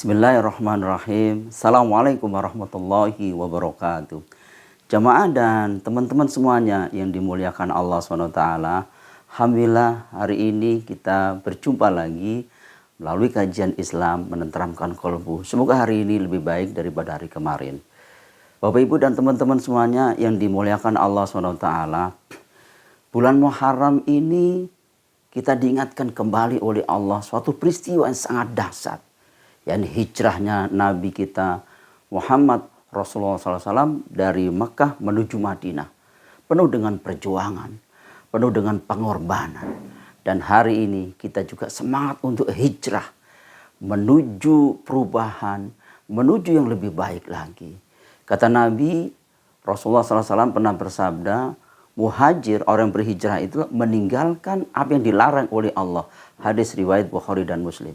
Bismillahirrahmanirrahim. Assalamualaikum warahmatullahi wabarakatuh. Jamaah dan teman-teman semuanya yang dimuliakan Allah SWT. Alhamdulillah hari ini kita berjumpa lagi melalui kajian Islam menenteramkan kolbu. Semoga hari ini lebih baik daripada hari kemarin. Bapak Ibu dan teman-teman semuanya yang dimuliakan Allah SWT. Bulan Muharram ini kita diingatkan kembali oleh Allah suatu peristiwa yang sangat dahsyat. Yakni hijrahnya Nabi kita Muhammad Rasulullah SAW dari Mekah menuju Madinah. Penuh dengan perjuangan, penuh dengan pengorbanan. Dan hari ini kita juga semangat untuk hijrah. Menuju perubahan, menuju yang lebih baik lagi. Kata Nabi Rasulullah SAW pernah bersabda, muhajir, orang yang berhijrah itu meninggalkan apa yang dilarang oleh Allah. Hadis riwayat Bukhari dan Muslim.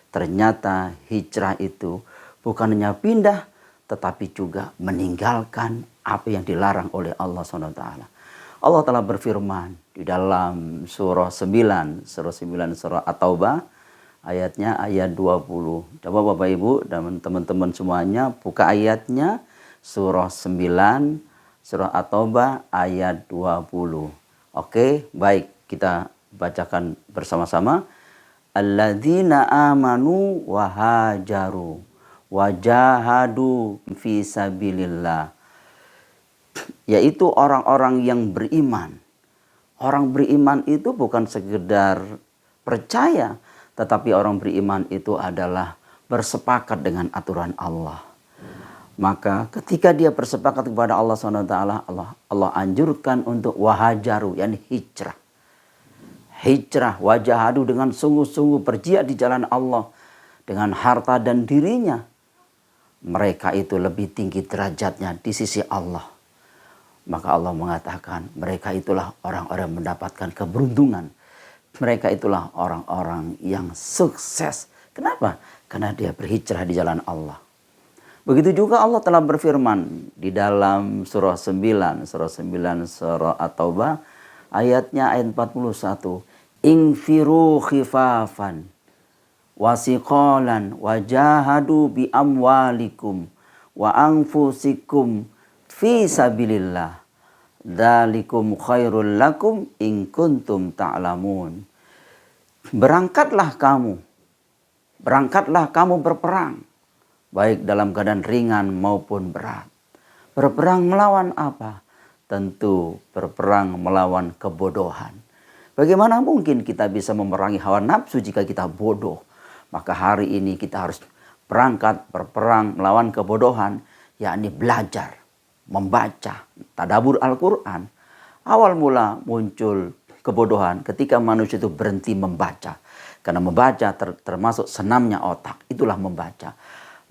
Ternyata hijrah itu bukan hanya pindah, tetapi juga meninggalkan apa yang dilarang oleh Allah SWT. Allah telah berfirman di dalam surah 9, surah At-Taubah, ayatnya ayat 20. Coba Bapak Ibu dan teman-teman semuanya buka ayatnya, surah 9, surah At-Taubah, ayat 20. Oke, baik, kita bacakan bersama-sama. Alladzina amanu wa hajaru wa jahadu fi sabilillah. Yaitu orang-orang yang beriman. Orang beriman itu bukan sekedar percaya, tetapi orang beriman itu adalah bersepakat dengan aturan Allah. Maka ketika dia bersepakat kepada Allah SWT, Allah anjurkan untuk wahajaru, yakni hijrah. Hijrah, wajahadu dengan sungguh-sungguh berjihad di jalan Allah dengan harta dan dirinya. Mereka itu lebih tinggi derajatnya di sisi Allah. Maka Allah mengatakan mereka itulah orang-orang yang mendapatkan keberuntungan. Mereka itulah orang-orang yang sukses. Kenapa? Karena dia berhijrah di jalan Allah. Begitu juga Allah telah berfirman di dalam surah 9, surah At-Taubah, ayatnya ayat 41. Infiru khifafan wasiqalan wajahadu bi amwalikum wa anfusikum fi sabilillah. Dzalikum khairul lakum in kuntum ta'lamun. Berangkatlah kamu berperang, baik dalam keadaan ringan maupun berat. Berperang melawan apa? Tentu berperang melawan kebodohan. Bagaimana mungkin kita bisa memerangi hawa nafsu jika kita bodoh? Maka hari ini kita harus berperang melawan kebodohan, yakni belajar, membaca, tadabbur Al-Quran. Awal mula muncul kebodohan ketika manusia itu berhenti membaca. Karena membaca termasuk senamnya otak, itulah membaca.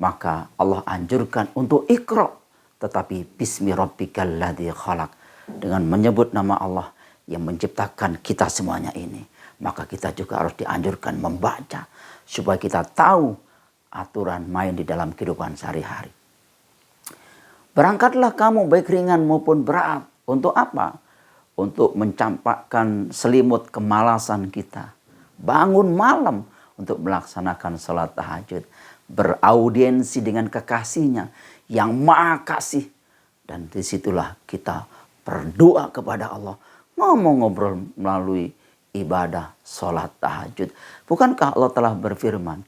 Maka Allah anjurkan untuk iqra, tetapi bismi rabbikal ladzi khalaq, dengan menyebut nama Allah yang menciptakan kita semuanya ini. Maka kita juga harus dianjurkan membaca supaya kita tahu aturan main di dalam kehidupan sehari-hari. Berangkatlah kamu baik ringan maupun berat. Untuk apa? Untuk mencampakkan selimut kemalasan kita. Bangun malam untuk melaksanakan salat tahajud. Beraudiensi dengan kekasihnya yang maha kasih. Dan disitulah kita berdoa kepada Allah. Ngomong-ngobrol melalui ibadah salat tahajud. Bukankah Allah telah berfirman,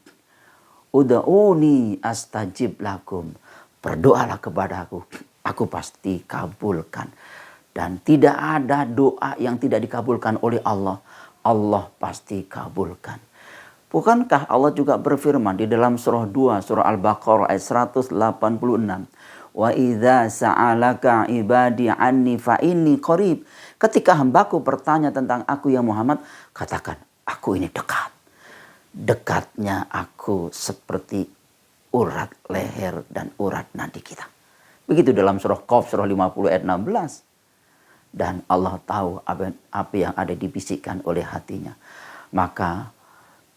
Ud'uni astajib lakum. Berdoalah kepadaku, aku pasti kabulkan. Dan tidak ada doa yang tidak dikabulkan oleh Allah. Allah pasti kabulkan. Bukankah Allah juga berfirman di dalam surah 2, surah Al-Baqarah ayat 186. Wa idza sa'alaka ibadi anni fa inni qarib. Ketika hambaku bertanya tentang aku ya Muhammad, katakan aku ini dekat. Dekatnya aku seperti urat leher dan urat nadi kita. Begitu dalam surah Qaf, surah 50 ayat 16. Dan Allah tahu apa yang ada dibisikkan oleh hatinya. Maka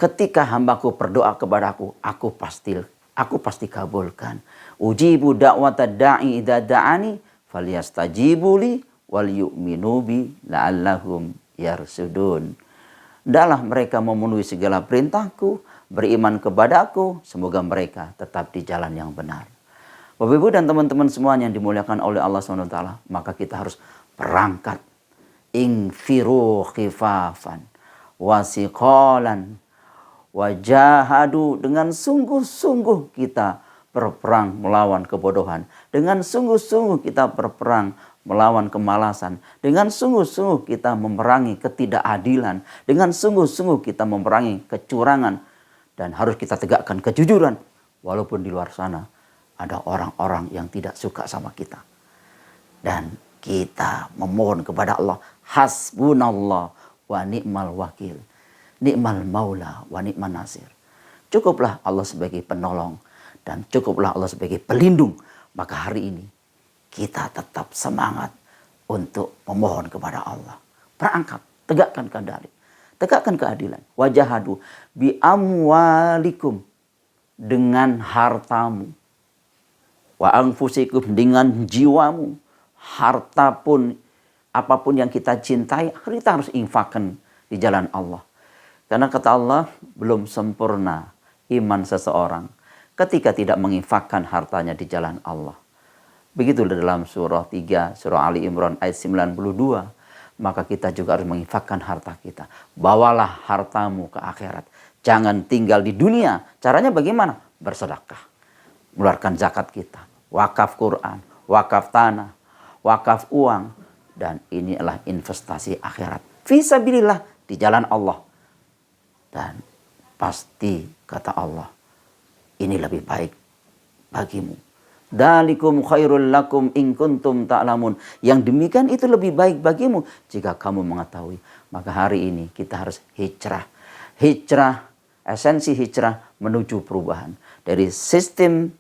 ketika hambaku berdoa kepadaku, aku pasti kabulkan. Ujibu da'watad da'i idza da'ani falyastajibu li wal yu'minu bi la'allahum yarsudun. Hendaklah mereka memenuhi segala perintahku, beriman kepadaku, semoga mereka tetap di jalan yang benar. Bapak Ibu dan teman-teman semuanya yang dimuliakan oleh Allah SWT, maka kita harus berangkat. Ingfiru khifafan wasiqalan wajahadu, dengan sungguh-sungguh kita berperang melawan kebodohan. Dengan sungguh-sungguh kita berperang melawan kemalasan. Dengan sungguh-sungguh kita memerangi ketidakadilan. Dengan sungguh-sungguh kita memerangi kecurangan. Dan harus kita tegakkan kejujuran. Walaupun di luar sana ada orang-orang yang tidak suka sama kita. Dan kita memohon kepada Allah. Hasbunallah wa ni'mal wakil. Ni'mal maula wa ni'man nasir. Cukuplah Allah sebagai penolong. Dan cukuplah Allah sebagai pelindung. Maka hari ini kita tetap semangat untuk memohon kepada Allah. Berangkat, tegakkan keadilan. Tegakkan keadilan. Wajahadu bi amwalikum, dengan hartamu. Wa anfusikum, dengan jiwamu. Harta pun, apapun yang kita cintai, kita harus infakkan di jalan Allah. Karena kata Allah, belum sempurna iman seseorang ketika tidak menginfakkan hartanya di jalan Allah. Begitu dalam surah 3, surah Ali Imran ayat 92. Maka kita juga harus menginfakkan harta kita. Bawalah hartamu ke akhirat. Jangan tinggal di dunia. Caranya bagaimana? Bersedekah. Mengeluarkan zakat kita. Wakaf Quran, wakaf tanah, wakaf uang. Dan ini adalah investasi akhirat. Fisabilillah, di jalan Allah. Dan pasti kata Allah, ini lebih baik bagimu. Dalikum khairul lakum in kuntum ta'lamun. Yang demikian itu lebih baik bagimu jika kamu mengetahui. Maka hari ini kita harus hijrah. Hijrah, esensi hijrah menuju perubahan. Dari sistem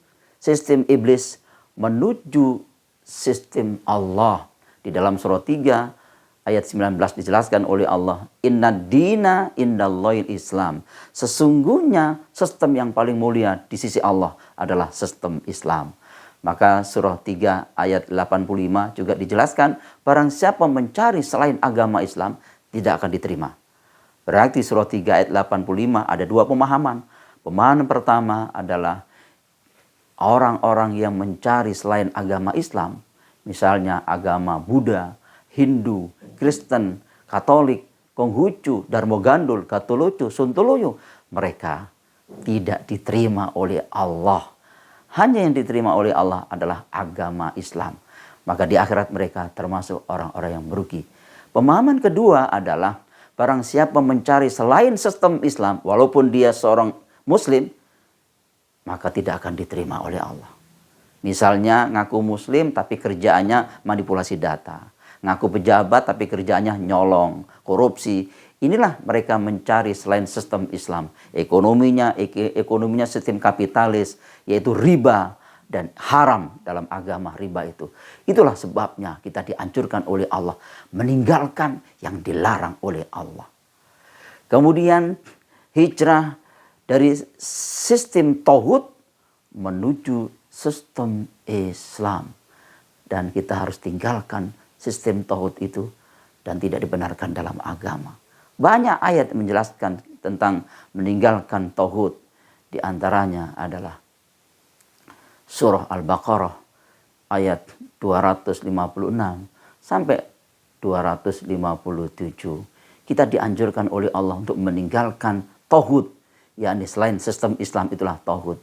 iblis menuju sistem Allah. Di dalam surah 3 ayat 19 dijelaskan oleh Allah, inna dina indallahil Islam. Sesungguhnya sistem yang paling mulia di sisi Allah adalah sistem Islam. Maka surah 3 ayat 85 juga dijelaskan, barang siapa mencari selain agama Islam tidak akan diterima. Berarti surah 3 ayat 85 ada dua pemahaman. Pemahaman pertama adalah orang-orang yang mencari selain agama Islam, misalnya agama Buddha, Hindu, Kristen, Katolik, Konghucu, Darmogandul, Gatoloco, Sontoloyo, mereka tidak diterima oleh Allah. Hanya yang diterima oleh Allah adalah agama Islam. Maka di akhirat mereka termasuk orang-orang yang merugi. Pemahaman kedua adalah barang siapa mencari selain sistem Islam, walaupun dia seorang Muslim, maka tidak akan diterima oleh Allah. Misalnya ngaku Muslim tapi kerjaannya manipulasi data. Ngaku pejabat tapi kerjaannya nyolong, korupsi. Inilah mereka mencari selain sistem Islam. Ekonominya sistem kapitalis, yaitu riba dan haram dalam agama riba itu. Itulah sebabnya kita dianjurkan oleh Allah meninggalkan yang dilarang oleh Allah. Kemudian hijrah dari sistem tauhid menuju sistem Islam. Dan kita harus tinggalkan sistem tauhid itu dan tidak dibenarkan dalam agama. Banyak ayat menjelaskan tentang meninggalkan tauhid. Di antaranya adalah surah Al-Baqarah ayat 256 sampai 257. Kita dianjurkan oleh Allah untuk meninggalkan tauhid, yakni selain sistem Islam itulah tauhid.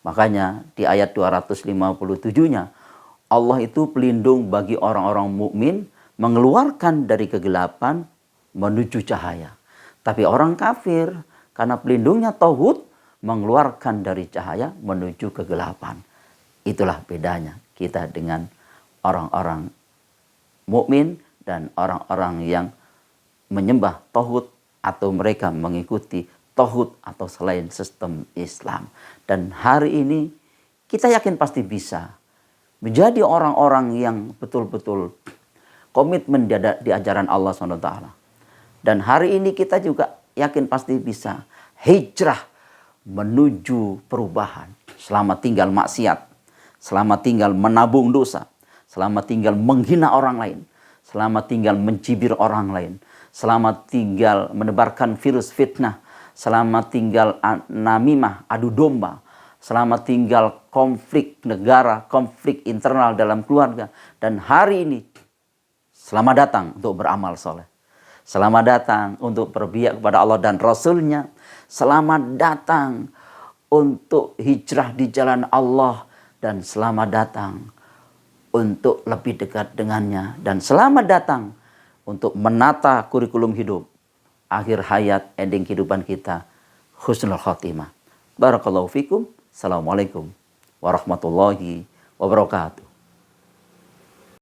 Makanya di ayat 257-nya Allah itu pelindung bagi orang-orang mukmin, mengeluarkan dari kegelapan menuju cahaya. Tapi orang kafir karena pelindungnya tauhid mengeluarkan dari cahaya menuju kegelapan. Itulah bedanya kita dengan orang-orang mukmin dan orang-orang yang menyembah tauhid atau mereka mengikuti tauhid atau selain sistem Islam. Dan hari ini kita yakin pasti bisa menjadi orang-orang yang betul-betul komitmen di ajaran Allah SWT. Dan hari ini kita juga yakin pasti bisa hijrah menuju perubahan. Selama tinggal maksiat, selama tinggal menabung dosa, selama tinggal menghina orang lain, selama tinggal mencibir orang lain, selama tinggal menebarkan virus fitnah, selamat tinggal namimah, adu domba, selamat tinggal konflik negara, konflik internal dalam keluarga. Dan hari ini, selamat datang untuk beramal soleh. Selamat datang untuk berpihak kepada Allah dan Rasul-Nya. Selamat datang untuk hijrah di jalan Allah. Dan selamat datang untuk lebih dekat dengannya. Dan selamat datang untuk menata kurikulum hidup. Akhir hayat, ending kehidupan kita, husnul khotimah. Barakallahu fikum. Assalamualaikum warahmatullahi wabarakatuh.